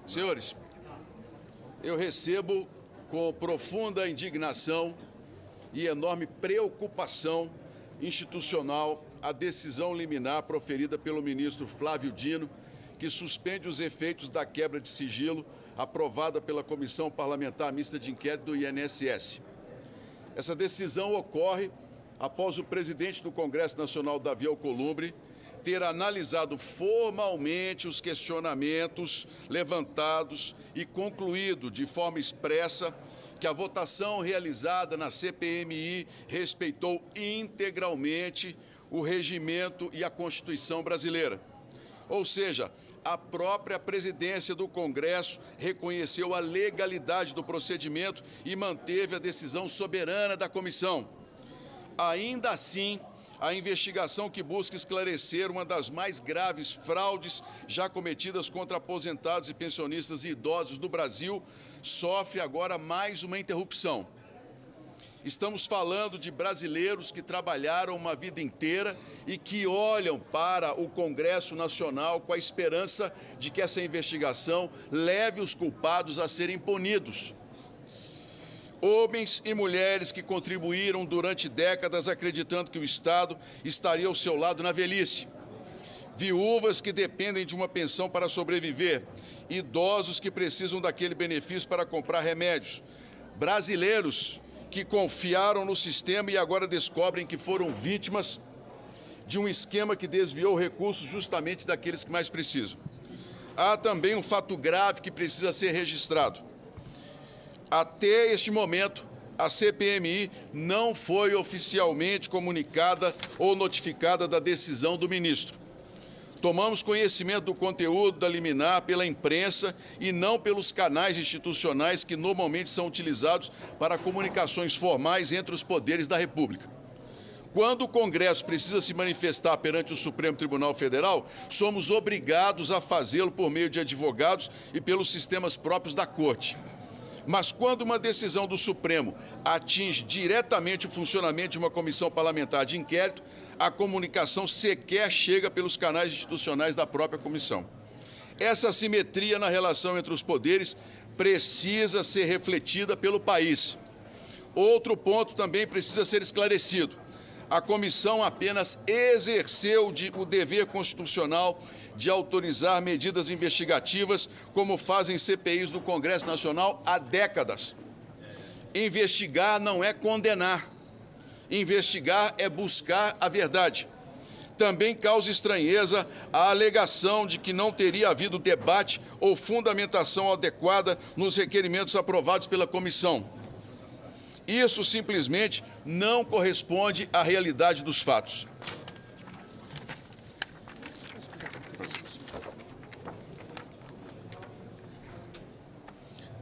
Senhores, eu recebo com profunda indignação e enorme preocupação institucional a decisão liminar proferida pelo ministro Flávio Dino, que suspende os efeitos da quebra de sigilo aprovada pela Comissão Parlamentar Mista de Inquérito do INSS. Essa decisão ocorre após o presidente do Congresso Nacional, Davi Alcolumbre, ter analisado formalmente os questionamentos levantados e concluído de forma expressa que a votação realizada na CPMI respeitou integralmente o regimento e a Constituição brasileira. Ou seja, a própria presidência do Congresso reconheceu a legalidade do procedimento e manteve a decisão soberana da comissão. Ainda assim, a investigação que busca esclarecer uma das mais graves fraudes já cometidas contra aposentados e pensionistas e idosos do Brasil sofre agora mais uma interrupção. Estamos falando de brasileiros que trabalharam uma vida inteira e que olham para o Congresso Nacional com a esperança de que essa investigação leve os culpados a serem punidos. Homens e mulheres que contribuíram durante décadas acreditando que o Estado estaria ao seu lado na velhice. Viúvas que dependem de uma pensão para sobreviver. Idosos que precisam daquele benefício para comprar remédios. Brasileiros que confiaram no sistema e agora descobrem que foram vítimas de um esquema que desviou recursos justamente daqueles que mais precisam. Há também um fato grave que precisa ser registrado. Até este momento, a CPMI não foi oficialmente comunicada ou notificada da decisão do ministro. Tomamos conhecimento do conteúdo da liminar pela imprensa e não pelos canais institucionais que normalmente são utilizados para comunicações formais entre os poderes da República. Quando o Congresso precisa se manifestar perante o Supremo Tribunal Federal, somos obrigados a fazê-lo por meio de advogados e pelos sistemas próprios da Corte. Mas quando uma decisão do Supremo atinge diretamente o funcionamento de uma comissão parlamentar de inquérito, a comunicação sequer chega pelos canais institucionais da própria comissão. Essa assimetria na relação entre os poderes precisa ser refletida pelo país. Outro ponto também precisa ser esclarecido. A comissão apenas exerceu o dever constitucional de autorizar medidas investigativas, como fazem CPIs do Congresso Nacional há décadas. Investigar não é condenar. Investigar é buscar a verdade. Também causa estranheza a alegação de que não teria havido debate ou fundamentação adequada nos requerimentos aprovados pela comissão. Isso simplesmente não corresponde à realidade dos fatos.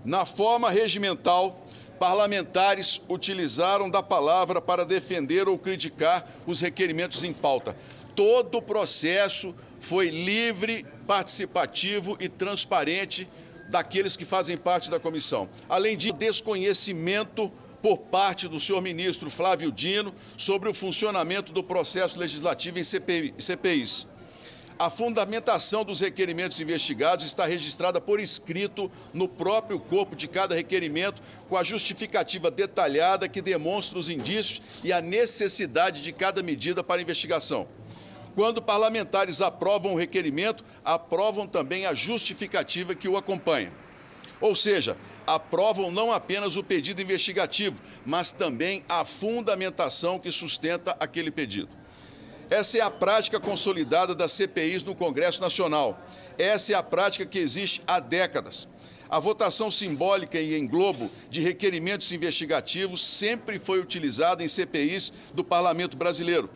Na forma regimental, parlamentares utilizaram da palavra para defender ou criticar os requerimentos em pauta. Todo o processo foi livre, participativo e transparente daqueles que fazem parte da comissão. Além de desconhecimento por parte do senhor ministro Flávio Dino sobre o funcionamento do processo legislativo em CPIs. A fundamentação dos requerimentos investigados está registrada por escrito no próprio corpo de cada requerimento, com a justificativa detalhada que demonstra os indícios e a necessidade de cada medida para investigação. Quando parlamentares aprovam o requerimento, aprovam também a justificativa que o acompanha. Ou seja, aprovam não apenas o pedido investigativo, mas também a fundamentação que sustenta aquele pedido. Essa é a prática consolidada das CPIs no Congresso Nacional. Essa é a prática que existe há décadas. A votação simbólica e em globo de requerimentos investigativos sempre foi utilizada em CPIs do Parlamento brasileiro.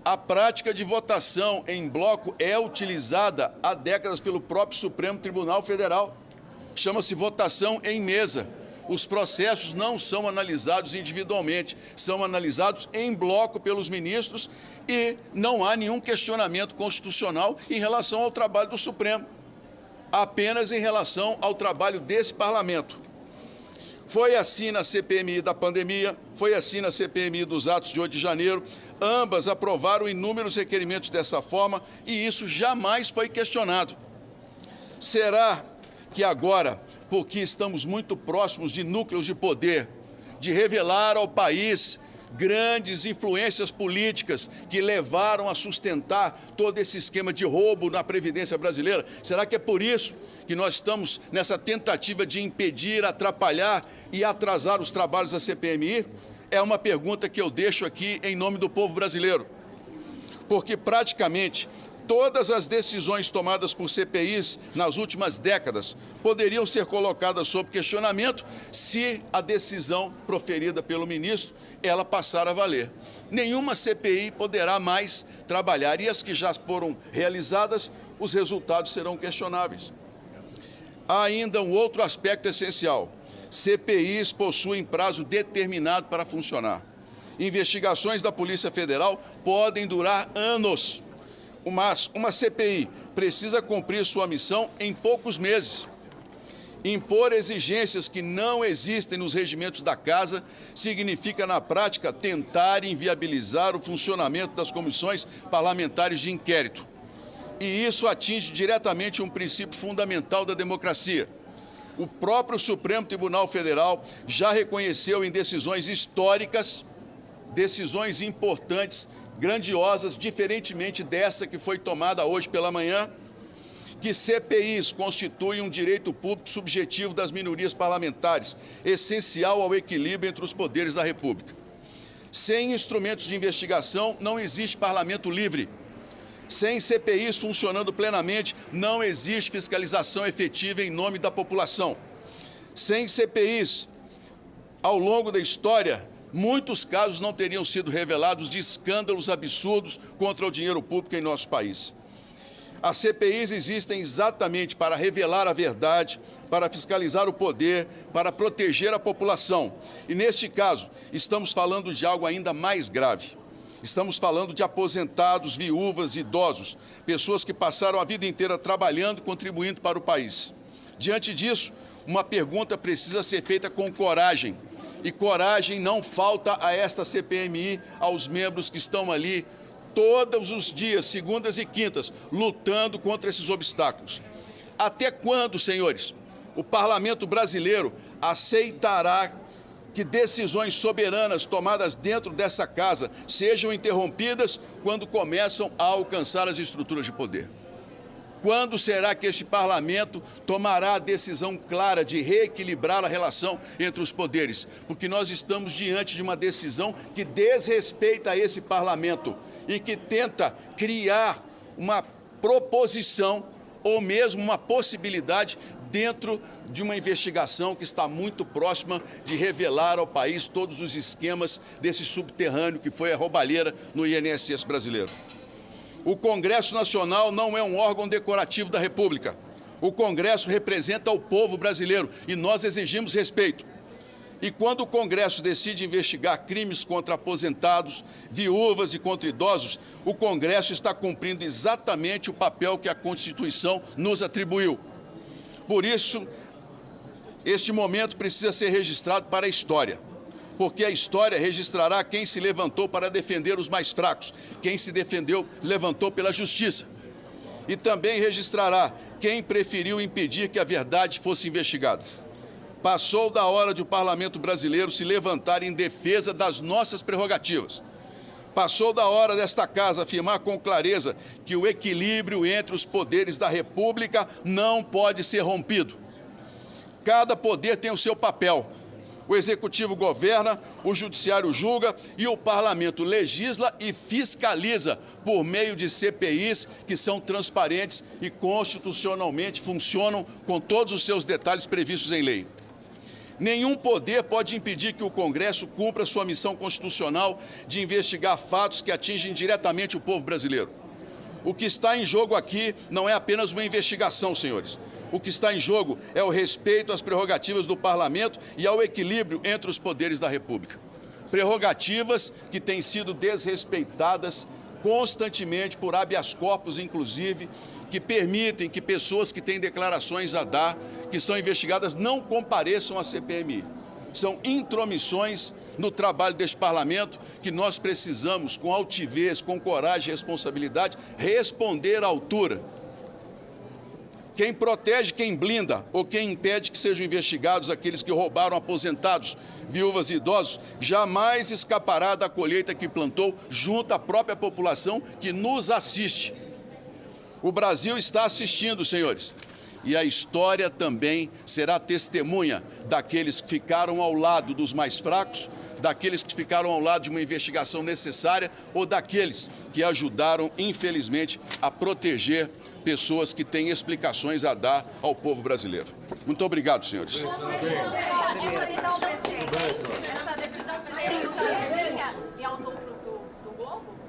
A prática de votação em bloco é utilizada há décadas pelo próprio Supremo Tribunal Federal. Chama-se votação em mesa. Os processos não são analisados individualmente, são analisados em bloco pelos ministros e não há nenhum questionamento constitucional em relação ao trabalho do Supremo, apenas em relação ao trabalho desse parlamento. Foi assim na CPMI da pandemia, foi assim na CPMI dos atos de 8 de janeiro. Ambas aprovaram inúmeros requerimentos dessa forma e isso jamais foi questionado. Será que agora, porque estamos muito próximos de núcleos de poder, de revelar ao país grandes influências políticas que levaram a sustentar todo esse esquema de roubo na Previdência brasileira? Será que é por isso que nós estamos nessa tentativa de impedir, atrapalhar e atrasar os trabalhos da CPMI? É uma pergunta que eu deixo aqui em nome do povo brasileiro. Porque praticamente todas as decisões tomadas por CPIs nas últimas décadas poderiam ser colocadas sob questionamento se a decisão proferida pelo ministro ela passar a valer. Nenhuma CPI poderá mais trabalhar e as que já foram realizadas, os resultados serão questionáveis. Há ainda um outro aspecto essencial. CPIs possuem prazo determinado para funcionar. Investigações da Polícia Federal podem durar anos. Mas uma CPI precisa cumprir sua missão em poucos meses. Impor exigências que não existem nos regimentos da Casa significa, na prática, tentar inviabilizar o funcionamento das comissões parlamentares de inquérito. E isso atinge diretamente um princípio fundamental da democracia. O próprio Supremo Tribunal Federal já reconheceu em decisões históricas, decisões importantes, grandiosas, diferentemente dessa que foi tomada hoje pela manhã, que CPIs constituem um direito público subjetivo das minorias parlamentares, essencial ao equilíbrio entre os poderes da República. Sem instrumentos de investigação, não existe parlamento livre. Sem CPIs funcionando plenamente, não existe fiscalização efetiva em nome da população. Sem CPIs, ao longo da história, muitos casos não teriam sido revelados de escândalos absurdos contra o dinheiro público em nosso país. As CPIs existem exatamente para revelar a verdade, para fiscalizar o poder, para proteger a população. E, neste caso, estamos falando de algo ainda mais grave. Estamos falando de aposentados, viúvas, idosos, pessoas que passaram a vida inteira trabalhando e contribuindo para o país. Diante disso, uma pergunta precisa ser feita com coragem. E coragem não falta a esta CPMI, aos membros que estão ali todos os dias, segundas e quintas, lutando contra esses obstáculos. Até quando, senhores, o parlamento brasileiro aceitará que decisões soberanas tomadas dentro dessa casa sejam interrompidas quando começam a alcançar as estruturas de poder? Quando será que este parlamento tomará a decisão clara de reequilibrar a relação entre os poderes? Porque nós estamos diante de uma decisão que desrespeita esse parlamento e que tenta criar uma proposição ou mesmo uma possibilidade dentro de uma investigação que está muito próxima de revelar ao país todos os esquemas desse subterrâneo que foi a roubalheira no INSS brasileiro. O Congresso Nacional não é um órgão decorativo da República. O Congresso representa o povo brasileiro e nós exigimos respeito. E quando o Congresso decide investigar crimes contra aposentados, viúvas e contra idosos, o Congresso está cumprindo exatamente o papel que a Constituição nos atribuiu. Por isso, este momento precisa ser registrado para a história. Porque a história registrará quem se levantou para defender os mais fracos, quem se defendeu, levantou pela justiça. E também registrará quem preferiu impedir que a verdade fosse investigada. Passou da hora de o parlamento brasileiro se levantar em defesa das nossas prerrogativas. Passou da hora desta casa afirmar com clareza que o equilíbrio entre os poderes da República não pode ser rompido. Cada poder tem o seu papel. O Executivo governa, o Judiciário julga e o Parlamento legisla e fiscaliza por meio de CPIs que são transparentes e constitucionalmente funcionam com todos os seus detalhes previstos em lei. Nenhum poder pode impedir que o Congresso cumpra sua missão constitucional de investigar fatos que atingem diretamente o povo brasileiro. O que está em jogo aqui não é apenas uma investigação, senhores. O que está em jogo é o respeito às prerrogativas do parlamento e ao equilíbrio entre os poderes da República. Prerrogativas que têm sido desrespeitadas constantemente por habeas corpus, inclusive, que permitem que pessoas que têm declarações a dar, que são investigadas, não compareçam à CPMI. São intromissões no trabalho deste parlamento que nós precisamos, com altivez, com coragem e responsabilidade, responder à altura. Quem protege, quem blinda ou quem impede que sejam investigados aqueles que roubaram aposentados, viúvas e idosos, jamais escapará da colheita que plantou junto à própria população que nos assiste. O Brasil está assistindo, senhores, e a história também será testemunha daqueles que ficaram ao lado dos mais fracos, daqueles que ficaram ao lado de uma investigação necessária ou daqueles que ajudaram, infelizmente, a proteger pessoas que têm explicações a dar ao povo brasileiro. Muito obrigado, senhores.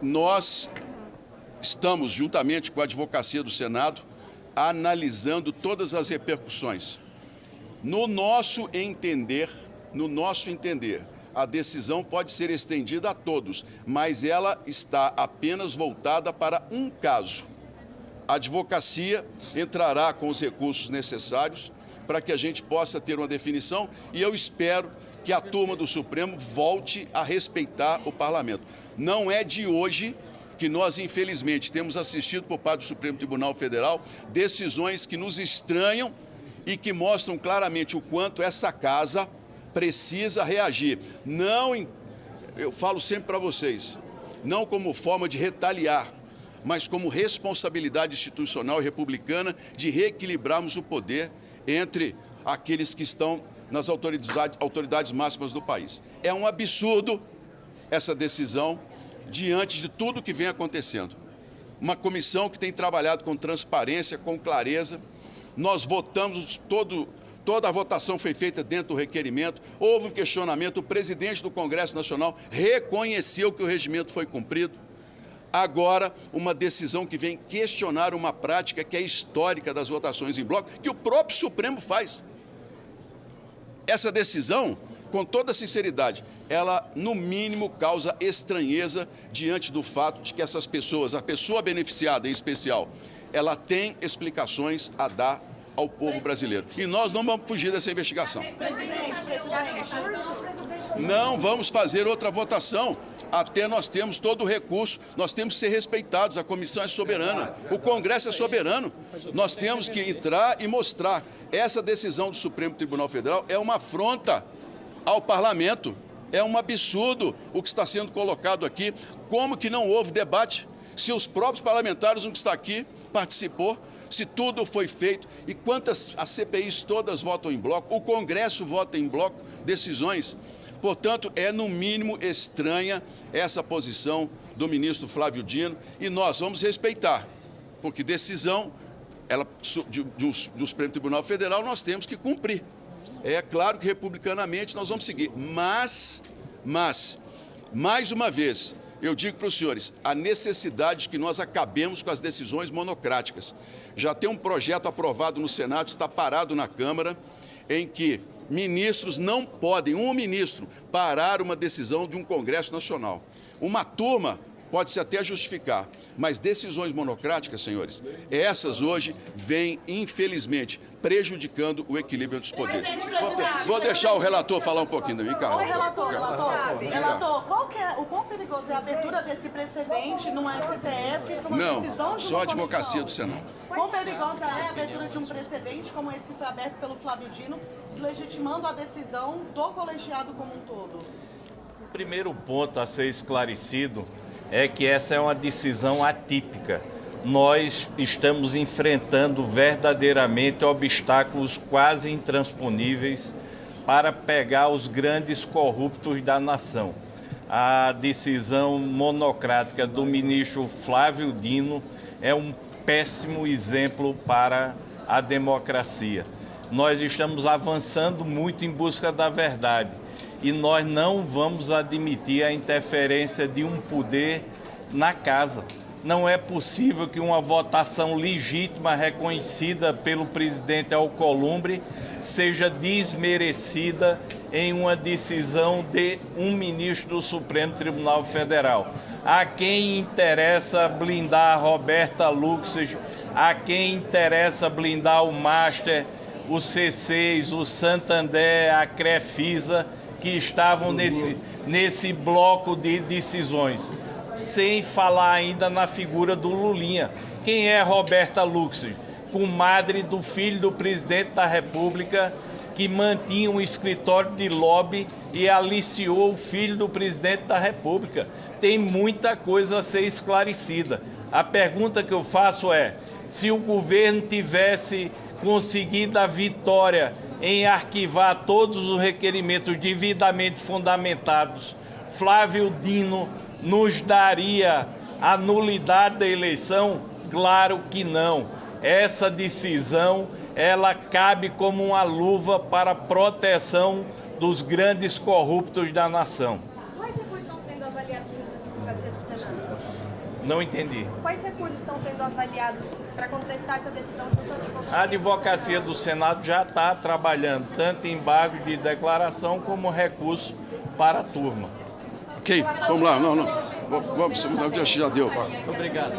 Nós estamos, juntamente com a Advocacia do Senado, analisando todas as repercussões. No nosso entender, a decisão pode ser estendida a todos, mas ela está apenas voltada para um caso. A advocacia entrará com os recursos necessários para que a gente possa ter uma definição e eu espero que a turma do Supremo volte a respeitar o parlamento. Não é de hoje que nós, infelizmente, temos assistido por parte do Supremo Tribunal Federal decisões que nos estranham e que mostram claramente o quanto essa casa precisa reagir. Eu falo sempre para vocês, não como forma de retaliar, mas como responsabilidade institucional e republicana de reequilibrarmos o poder entre aqueles que estão nas autoridades máximas do país. É um absurdo essa decisão diante de tudo que vem acontecendo. Uma comissão que tem trabalhado com transparência, com clareza. Nós votamos, toda a votação foi feita dentro do requerimento, houve um questionamento, o presidente do Congresso Nacional reconheceu que o regimento foi cumprido. Agora, uma decisão que vem questionar uma prática que é histórica das votações em bloco, que o próprio Supremo faz. Essa decisão, com toda sinceridade, ela, no mínimo, causa estranheza diante do fato de que essas pessoas, a pessoa beneficiada em especial, ela tem explicações a dar ao povo brasileiro. E nós não vamos fugir dessa investigação. Não vamos fazer outra votação. Até nós temos todo o recurso, nós temos que ser respeitados, a comissão é soberana, o Congresso é soberano. Nós temos que entrar e mostrar. Essa decisão do Supremo Tribunal Federal é uma afronta ao parlamento, é um absurdo o que está sendo colocado aqui. Como que não houve debate? Se os próprios parlamentares, um que está aqui, participou, se tudo foi feito, e quantas as CPIs todas votam em bloco, o Congresso vota em bloco, decisões. Portanto, é no mínimo estranha essa posição do ministro Flávio Dino e nós vamos respeitar, porque decisão do Supremo Tribunal Federal nós temos que cumprir. É claro que republicanamente nós vamos seguir, mas, mais uma vez, eu digo para os senhores, a necessidade de que nós acabemos com as decisões monocráticas. Já tem um projeto aprovado no Senado, está parado na Câmara, em que ministros não podem, um ministro, parar uma decisão de um Congresso Nacional. Uma turma pode-se até justificar, mas decisões monocráticas, senhores, essas hoje vêm, infelizmente, prejudicando o equilíbrio dos poderes. Vou deixar o relator falar um pouquinho da minha cara. Relator, o quão perigoso é a abertura desse precedente no STF para uma decisão de uma Não, só a Advocacia do Senado. Quão perigosa é a abertura de um precedente como esse que foi aberto pelo Flávio Dino, deslegitimando a decisão do colegiado como um todo? O primeiro ponto a ser esclarecido é que essa é uma decisão atípica. Nós estamos enfrentando verdadeiramente obstáculos quase intransponíveis para pegar os grandes corruptos da nação. A decisão monocrática do ministro Flávio Dino é um péssimo exemplo para a democracia. Nós estamos avançando muito em busca da verdade e nós não vamos admitir a interferência de um poder na casa. Não é possível que uma votação legítima reconhecida pelo presidente Alcolumbre seja desmerecida em uma decisão de um ministro do Supremo Tribunal Federal. A quem interessa blindar a Roberta Luxemburgo, a quem interessa blindar o Master, o C6, o Santander, a Crefisa, que estavam nesse bloco de decisões. Sem falar ainda na figura do Lulinha. Quem é Roberta Luxemburgo? comadre do filho do presidente da República, que mantinha um escritório de lobby e aliciou o filho do presidente da República. Tem muita coisa a ser esclarecida. A pergunta que eu faço é, se o governo tivesse conseguido a vitória em arquivar todos os requerimentos devidamente fundamentados, Flávio Dino nos daria a nulidade da eleição? Claro que não. Essa decisão, ela cabe como uma luva para a proteção dos grandes corruptos da nação. Quais recursos estão sendo avaliados junto à Advocacia do Senado? Não entendi. Quais recursos estão sendo avaliados para contestar essa decisão junto à Advocacia do Senado? A Advocacia do Senado já está trabalhando tanto em embargo de declaração como recurso para a turma. Ok, vamos lá. Não. Vamos, já deu. Obrigado.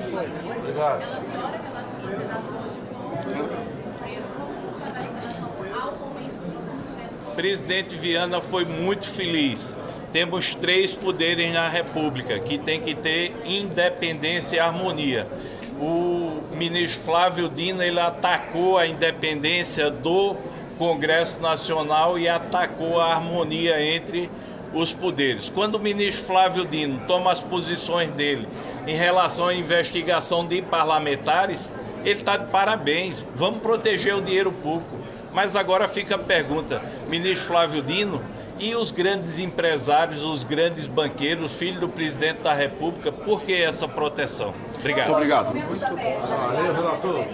Presidente Viana foi muito feliz. Temos 3 poderes na República, que tem que ter independência e harmonia. O ministro Flávio Dino, ele atacou a independência do Congresso Nacional e atacou a harmonia entre os poderes. Quando o ministro Flávio Dino toma as posições dele em relação à investigação de parlamentares, ele está de parabéns. Vamos proteger o dinheiro público. Mas agora fica a pergunta, ministro Flávio Dino, e os grandes empresários, os grandes banqueiros, filho do presidente da República, por que essa proteção? Obrigado. Muito obrigado. Valeu, relator.